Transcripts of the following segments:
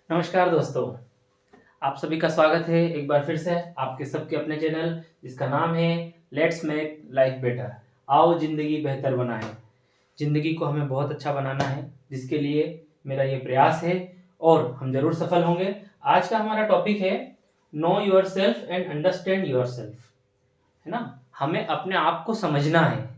नमस्कार दोस्तों, आप सभी का स्वागत है एक बार फिर से आपके सबके अपने चैनल जिसका नाम है लेट्स मेक लाइफ बेटर। आओ जिंदगी बेहतर बनाएं। जिंदगी को हमें बहुत अच्छा बनाना है, जिसके लिए मेरा ये प्रयास है और हम जरूर सफल होंगे। आज का हमारा टॉपिक है know your self and understand your self, है ना। हमें अपने आप को समझना है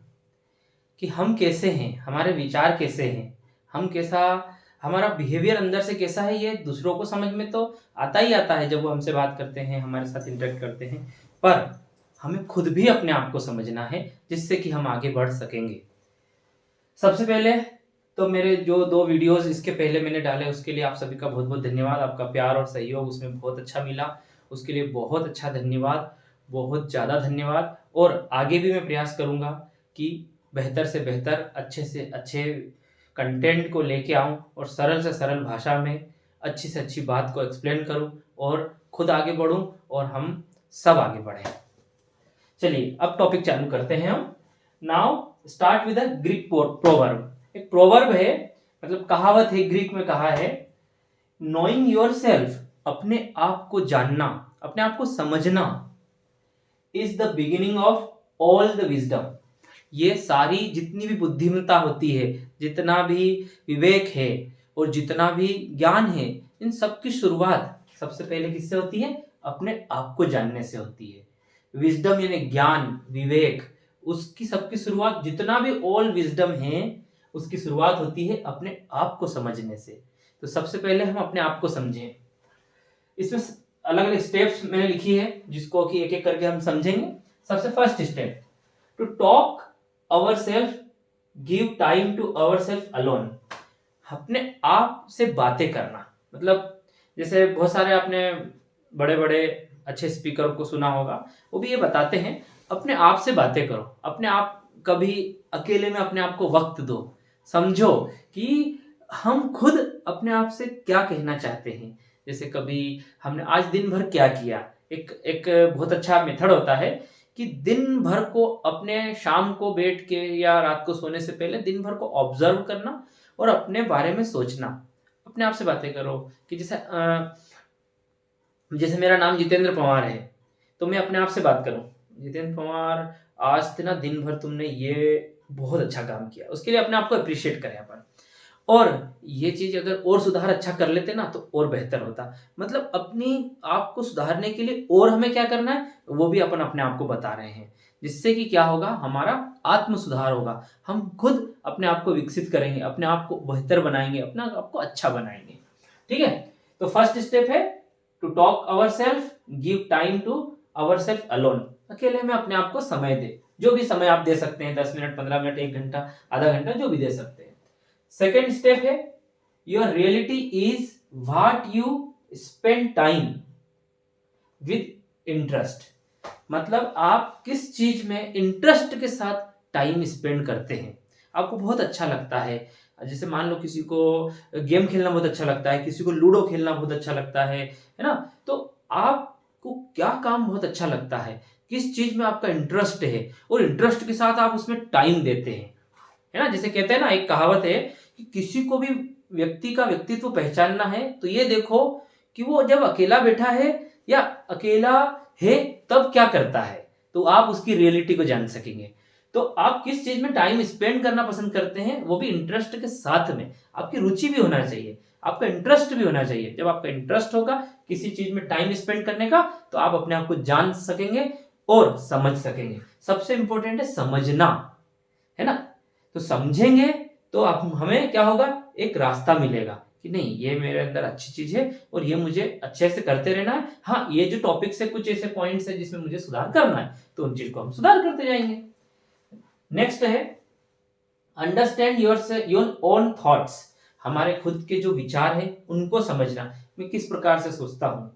कि हम कैसे हैं, हमारे विचार कैसे हैं, हम कैसा, हमारा बिहेवियर अंदर से कैसा है। ये दूसरों को समझ में तो आता ही आता है जब वो हमसे बात करते हैं, हमारे साथ इंटरेक्ट करते हैं, पर हमें खुद भी अपने आप को समझना है जिससे कि हम आगे बढ़ सकेंगे। सबसे पहले तो मेरे जो 2 वीडियोस इसके पहले मैंने डाले उसके लिए आप सभी का बहुत बहुत धन्यवाद। आपका प्यार और सहयोग उसमें बहुत अच्छा मिला, उसके लिए बहुत अच्छा धन्यवाद, बहुत ज़्यादा धन्यवाद। और आगे भी मैं प्रयास करूँगा कि बेहतर से बेहतर, अच्छे से अच्छे कंटेंट को लेके आऊँ और सरल से सरल भाषा में अच्छी से अच्छी बात को एक्सप्लेन करूँ और खुद आगे बढ़ूँ और हम सब आगे बढ़ें। चलिए अब टॉपिक चालू करते हैं हम। Now start with a Greek proverb. एक प्रोवर्ब है, मतलब कहावत है, ग्रीक में कहा है नोइंग योर सेल्फ, अपने आप को जानना, अपने आप को समझना, is the beginning of all the wisdom. ये सारी जितनी भी बुद्धिमत्ता होती है, जितना भी विवेक है और जितना भी ज्ञान है, इन सब की शुरुआत सबसे पहले किससे होती है? अपने आप को जानने से होती है। विजडम यानी ज्ञान, विवेक, उसकी सबकी शुरुआत, जितना भी ऑल विजडम है उसकी शुरुआत होती है अपने आप को समझने से। तो सबसे पहले हम अपने आप को समझें। इसमें अलग अलग स्टेप्स मैंने लिखी है जिसको कि एक एक करके हम समझेंगे। सबसे first step, to talk our self, give time to our self alone. अपने आप से बातें करना, मतलब जैसे बहुत सारे आपने बड़े बड़े अच्छे स्पीकर को सुना होगा, वो भी ये बताते हैं अपने आप से बातें करो, अपने आप कभी अकेले में अपने आप को वक्त दो, समझो कि हम खुद अपने आप से क्या कहना चाहते हैं। जैसे कभी हमने आज दिन भर क्या किया, एक एक बहुत अच्छा मेथड होता है कि दिन भर को अपने शाम को बैठ के या रात को सोने से पहले दिन भर को ऑब्जर्व करना और अपने बारे में सोचना, अपने आप से बातें करो। कि जैसे मेरा नाम जितेंद्र पवार है, तो मैं अपने आप से बात करूं, जितेंद्र पवार आज ना दिन भर तुमने ये बहुत अच्छा काम किया, उसके लिए अपने आप को अप्रिशिएट करें अपन। और ये चीज अगर और सुधार अच्छा कर लेते ना तो और बेहतर होता। मतलब अपनी आप को सुधारने के लिए और हमें क्या करना है वो भी अपन अपने आप को बता रहे हैं, जिससे कि क्या होगा, हमारा आत्म सुधार होगा। हम खुद अपने आप को विकसित करेंगे, अपने आप को बेहतर बनाएंगे, अपने आप को अच्छा बनाएंगे। ठीक है, तो फर्स्ट स्टेप है to talk our self, give time to our self alone. अकेले में अपने आप को समय दे, जो भी समय आप दे सकते हैं, 10 मिनट, 15 मिनट, 1 घंटा, आधा घंटा, जो भी दे सकते हैं। सेकेंड स्टेप है your reality is what you spend time with interest. मतलब आप किस चीज में इंटरेस्ट के साथ टाइम स्पेंड करते हैं, आपको बहुत अच्छा लगता है। जैसे मान लो किसी को गेम खेलना बहुत अच्छा लगता है, किसी को लूडो खेलना बहुत अच्छा लगता है ना। तो आपको क्या काम बहुत अच्छा लगता है, किस चीज में आपका इंटरेस्ट है और इंटरेस्ट के साथ आप उसमें टाइम देते हैं, है ना। जैसे कहते हैं ना, एक कहावत है कि किसी को भी व्यक्ति का व्यक्तित्व पहचानना है तो ये देखो कि वो जब अकेला बैठा है या अकेला है तब क्या करता है, तो आप उसकी रियलिटी को जान सकेंगे। तो आप किस चीज में टाइम स्पेंड करना पसंद करते हैं, वो भी इंटरेस्ट के साथ में, आपकी रुचि भी होना चाहिए, आपका इंटरेस्ट भी होना चाहिए। जब आपका इंटरेस्ट होगा किसी चीज में टाइम स्पेंड करने का, तो आप अपने आप को जान सकेंगे और समझ सकेंगे। सबसे इंपॉर्टेंट है समझना, है ना। तो समझेंगे तो आप हमें क्या होगा, एक रास्ता मिलेगा कि नहीं ये मेरे अंदर अच्छी चीज है और ये मुझे अच्छे से करते रहना है। हाँ, ये जो टॉपिक से कुछ ऐसे पॉइंट्स है जिसमें मुझे सुधार करना है, तो उन चीज को हम सुधार करते जाएंगे। नेक्स्ट है अंडरस्टैंड योर ओन थॉट्स। हमारे खुद के जो विचार है उनको समझना, मैं किस प्रकार से सोचता हूँ।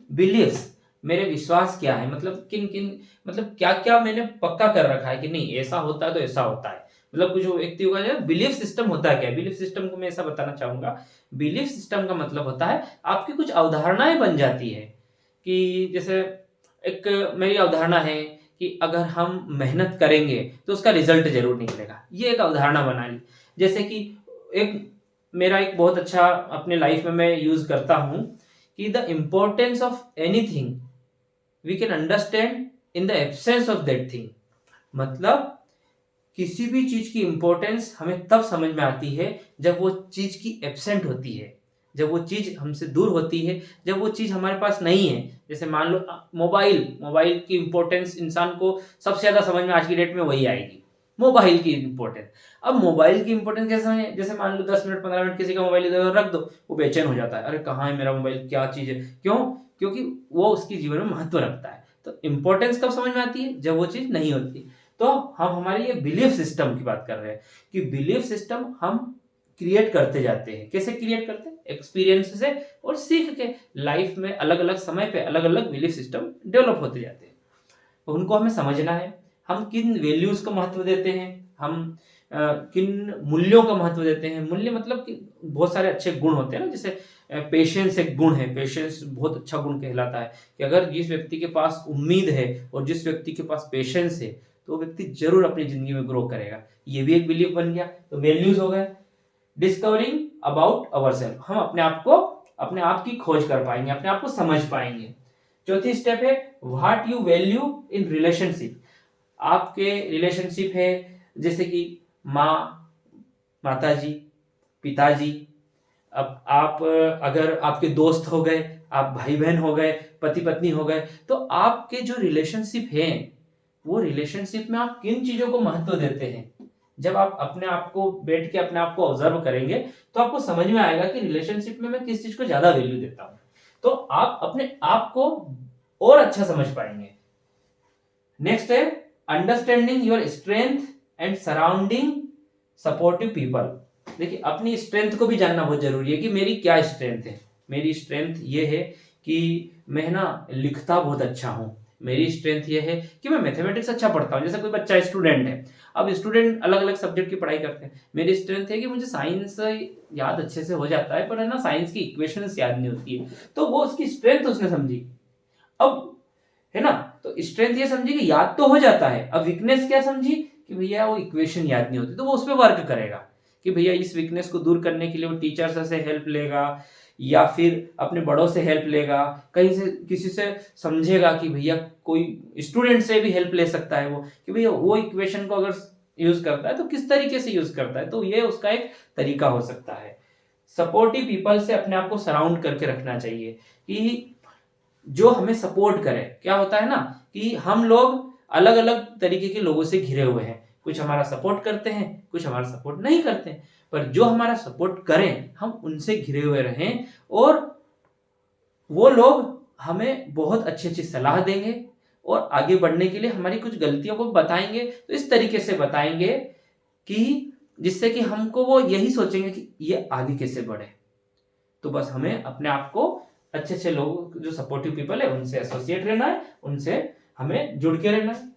बिलीव्स, मेरे विश्वास क्या है, मतलब किन किन, मतलब क्या क्या मैंने पक्का कर रखा है कि नहीं ऐसा होता है तो ऐसा होता है। मतलब कुछ व्यक्ति होगा, बिलीफ सिस्टम होता है क्या, बिलीफ सिस्टम को मैं ऐसा बताना चाहूंगा। बिलीफ सिस्टम का मतलब होता है आपकी कुछ अवधारणाएं बन जाती है कि जैसे एक मेरी अवधारणा है कि अगर हम मेहनत करेंगे तो उसका रिजल्ट जरूर निकलेगा, ये एक अवधारणा बना ली। जैसे कि एक मेरा एक बहुत अच्छा अपने लाइफ में मैं यूज करता हूँ कि the importance of anything we can understand in the absence of that thing. मतलब किसी भी चीज की इंपॉर्टेंस हमें तब समझ में आती है जब वो चीज की एब्सेंट होती है, जब वो चीज हमसे दूर होती है, जब वो चीज हमारे पास नहीं है। जैसे मान लो मोबाइल मोबाइल की इंपॉर्टेंस इंसान को सबसे ज्यादा समझ में आज की डेट में वही आएगी, मोबाइल की इंपॉर्टेंस। अब मोबाइल की इंपॉर्टेंस कैसे समझे? जैसे मान लो 10 मिनट 15 मिनट किसी का मोबाइल इधर रख दो, वो बेचैन हो जाता है, अरे कहाँ है मेरा मोबाइल, क्या चीज है, क्यों? क्योंकि वो उसकी जीवन में महत्व रखता है। तो इंपॉर्टेंस कब समझ में आती है? जब वो चीज नहीं होती। तो हम हमारी ये बिलीफ सिस्टम की बात कर रहे हैं कि बिलीफ सिस्टम हम क्रिएट करते जाते हैं। कैसे क्रिएट करते हैं? एक्सपीरियंस से और सीख के। लाइफ में अलग अलग समय पे अलग अलग बिलीफ सिस्टम डेवलप होते जाते हैं, तो उनको हमें समझना है। हम किन वैल्यूज का महत्व देते हैं, हम किन मूल्यों का महत्व देते हैं। मूल्य मतलब कि बहुत सारे अच्छे गुण होते हैं ना, जैसे पेशेंस एक गुण है, पेशेंस बहुत अच्छा गुण कहलाता है कि अगर जिस व्यक्ति के पास उम्मीद है और जिस व्यक्ति के पास पेशेंस है तो वो व्यक्ति जरूर अपनी जिंदगी में ग्रो करेगा। ये भी एक बिलीफ बन गया। तो वैल्यूज हो गए। डिस्कवरिंग अबाउट अवर सेल्फ, हम अपने आप की खोज कर पाएंगे, अपने आप को समझ पाएंगे। चौथी स्टेप है what you value in relationship. आपके रिलेशनशिप है जैसे कि माँ, माताजी, पिताजी। अब आप अगर आपके दोस्त हो गए, आप भाई बहन हो गए, पति पत्नी हो गए, तो आपके जो रिलेशनशिप हैं वो रिलेशनशिप में आप किन चीजों को महत्व देते हैं। जब आप अपने आप को बैठ के अपने आप को ऑब्जर्व करेंगे तो आपको समझ में आएगा कि रिलेशनशिप में मैं किस चीज को ज्यादा वैल्यू देता हूं। तो आप अपने आप को और अच्छा समझ पाएंगे। नेक्स्ट है understanding your strength and surrounding supportive people. देखिए अपनी स्ट्रेंथ को भी जानना बहुत जरूरी है कि मेरी क्या स्ट्रेंथ है। मेरी स्ट्रेंथ ये है कि मैं ना लिखता बहुत अच्छा हूँ। मेरी स्ट्रेंथ ये है कि मैं मैथमेटिक्स अच्छा पढ़ता हूँ। जैसे कोई बच्चा स्टूडेंट है, अब स्टूडेंट अलग अलग सब्जेक्ट की पढ़ाई करते हैं। मेरी स्ट्रेंथ है कि मुझे साइंस याद अच्छे से हो जाता है, पर है ना साइंस की इक्वेशंस याद नहीं होती है। तो वो उसकी स्ट्रेंथ उसने समझी। अब है ना, तो स्ट्रेंथ ये समझी कि याद तो हो जाता है। अब वीकनेस क्या समझी कि भैया वो इक्वेशन याद नहीं होती, तो वो उस पर वर्क करेगा कि भैया इस वीकनेस को दूर करने के लिए वो टीचर से हेल्प लेगा या फिर अपने बड़ों से हेल्प लेगा, कहीं से किसी से समझेगा कि भैया कोई स्टूडेंट से भी हेल्प ले सकता है वो, कि भैया वो इक्वेशन को अगर यूज करता है तो किस तरीके से यूज करता है। तो ये उसका एक तरीका हो सकता है। सपोर्टिव पीपल से अपने आप को सराउंड करके रखना चाहिए कि जो हमें सपोर्ट करे। क्या होता है ना कि हम लोग अलग अलग तरीके के लोगों से घिरे हुए हैं, कुछ हमारा सपोर्ट करते हैं, कुछ हमारा सपोर्ट नहीं करते हैं, पर जो हमारा सपोर्ट करें हम उनसे घिरे हुए रहें और वो लोग हमें बहुत अच्छी अच्छी सलाह देंगे और आगे बढ़ने के लिए हमारी कुछ गलतियों को बताएंगे। तो इस तरीके से बताएंगे कि जिससे कि हमको वो यही सोचेंगे कि ये आगे कैसे बढ़े। तो बस हमें अपने आप को अच्छे अच्छे लोग जो सपोर्टिव पीपल है उनसे एसोसिएट रहना है, उनसे हमें जुड़ के रहना है।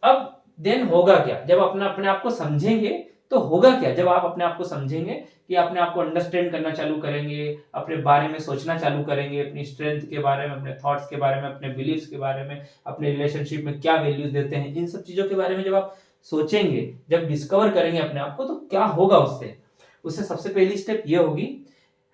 अब देन होगा क्या जब अपने अपने आप को समझेंगे? तो होगा क्या जब आप अपने आप को समझेंगे कि अपने आप को अंडरस्टैंड करना चालू करेंगे, अपने बारे में सोचना चालू करेंगे, अपनी स्ट्रेंथ के बारे में, अपने थॉट्स के बारे में, अपने बिलीफ्स के बारे में, अपने रिलेशनशिप में क्या वैल्यूज देते हैं, इन सब चीजों के बारे में जब आप सोचेंगे, जब डिस्कवर करेंगे अपने आप को, तो क्या होगा उससे? उससे सबसे पहली स्टेप ये होगी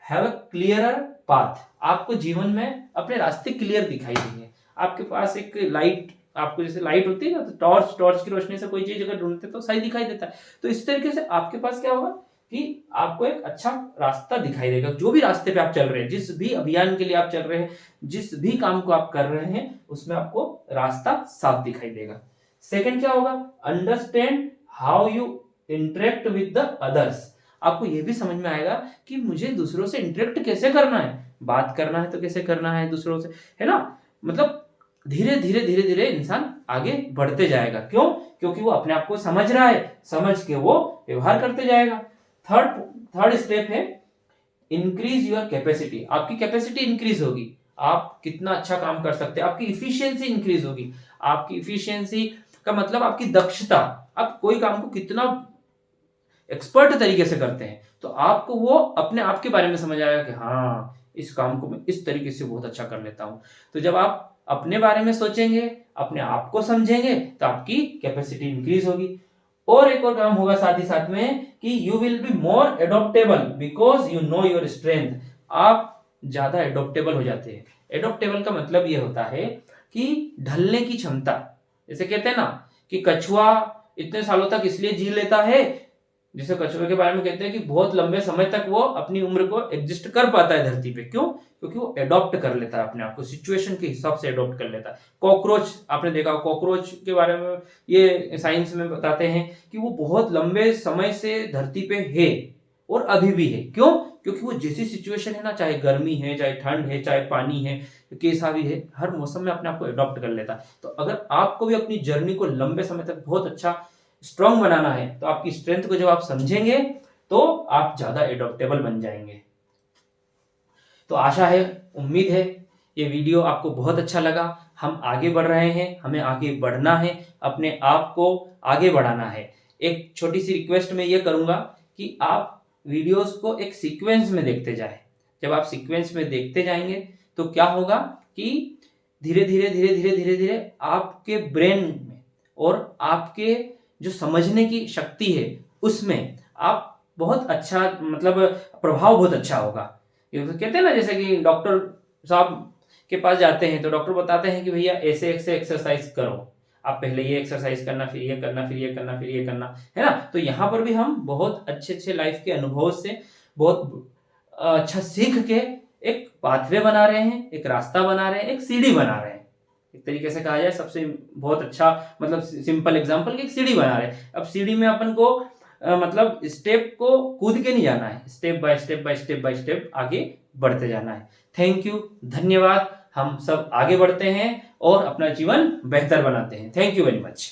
हैव अ क्लियरर पाथ। आपको जीवन में अपने रास्ते क्लियर दिखाई देंगे। आपके पास एक लाइट, आपको जैसे लाइट होती है ना, तो टॉर्च की रोशनी से कोई चीज अगर ढूंढते तो सही दिखाई देता है। तो इस तरीके से आपके पास क्या होगा कि आपको एक अच्छा रास्ता दिखाई देगा। जो भी रास्ते पे आप चल रहे हैं, जिस भी अभियान के लिए आप चल रहे हैं, जिस भी काम को आप कर रहे हैं, उसमें आपको रास्ता साफ दिखाई देगा। सेकंड क्या होगा? Understand how you interact with the others. आपको यह भी समझ में आएगा कि मुझे दूसरों से इंटरेक्ट कैसे करना है, बात करना है तो कैसे करना है दूसरों से, है ना। मतलब धीरे धीरे धीरे धीरे इंसान आगे बढ़ते जाएगा। क्यों? क्योंकि वो अपने आप को समझ रहा है, समझ के वो व्यवहार करते जाएगा। थर्ड स्टेप है इंक्रीज योर कैपेसिटी। आपकी कैपेसिटी इंक्रीज होगी, आप कितना अच्छा काम कर सकते हैं, आपकी इफिशियंसी इंक्रीज होगी। आपकी इफिशियंसी का मतलब आपकी दक्षता, आप कोई काम को कितना एक्सपर्ट तरीके से करते हैं, तो आपको वो अपने आप के बारे में समझ आएगा कि हाँ इस काम को मैं इस तरीके से बहुत अच्छा कर लेता हूं। तो जब आप अपने बारे में सोचेंगे, अपने आप को समझेंगे, तो आपकी कैपेसिटी इंक्रीज होगी। और एक और काम होगा साथ ही साथ में कि you will be more adaptable because you know your strength. आप ज्यादा एडॉप्टेबल हो जाते हैं। एडॉप्टेबल का मतलब ये होता है कि ढलने की क्षमता। जैसे कहते हैं ना कि कछुआ इतने सालों तक इसलिए जी लेता है, जिसे कछुए के बारे में कहते हैं कि बहुत लंबे समय तक वो अपनी उम्र को एग्जिस्ट कर पाता है धरती पे। क्यों? क्योंकि वो एडॉप्ट कर लेता है अपने आप को, सिचुएशन के हिसाब से एडॉप्ट कर लेता है। कॉकरोच आपने देखा, कॉकरोच के बारे में ये साइंस में बताते हैं कि वो बहुत लंबे समय से धरती पे है और अभी भी है। क्यों? क्योंकि वो जैसी सिचुएशन है ना, चाहे गर्मी है, चाहे ठंड है, चाहे पानी है, कैसा भी है, हर मौसम में अपने आप को अडॉप्ट कर लेता है। तो अगर आपको भी अपनी जर्नी को लंबे समय तक बहुत अच्छा स्ट्रांग बनाना है तो आपकी स्ट्रेंथ को जब आप समझेंगे तो आप ज्यादा एडॉप्टेबल बन जाएंगे। तो आशा है, उम्मीद है ये वीडियो आपको बहुत अच्छा लगा। हम आगे बढ़ रहे हैं, हमें आगे बढ़ना है, अपने आप को आगे बढ़ाना है। एक छोटी सी रिक्वेस्ट मैं ये करूंगा कि आप वीडियोस को एक सीक्वेंस में देखते जाएं। जब आप सीक्वेंस में देखते जाएंगे तो क्या होगा कि धीरे धीरे धीरे धीरे धीरे धीरे आपके ब्रेन में और आपके जो समझने की शक्ति है उसमें आप बहुत अच्छा, मतलब प्रभाव बहुत अच्छा होगा। ये तो कहते हैं ना, जैसे कि डॉक्टर साहब के पास जाते हैं तो डॉक्टर बताते हैं कि भैया ऐसे ऐसे एक्सरसाइज करो, आप पहले ये एक्सरसाइज करना, फिर ये करना, फिर ये करना, फिर ये करना, है ना। तो यहाँ पर भी हम बहुत अच्छे अच्छे लाइफ के अनुभव से बहुत अच्छा सीख के एक पाथवे बना रहे हैं, एक रास्ता बना रहे हैं, एक सीढ़ी बना रहे हैं। एक तरीके से कहा जाए सबसे बहुत अच्छा, मतलब सिंपल एग्जांपल की एक सीढ़ी बना रहे हैं। अब सीढ़ी में अपन को मतलब स्टेप को कूद के नहीं जाना है, step by step by step by step आगे बढ़ते जाना है। थैंक यू, धन्यवाद। हम सब आगे बढ़ते हैं और अपना जीवन बेहतर बनाते हैं। Thank you very much.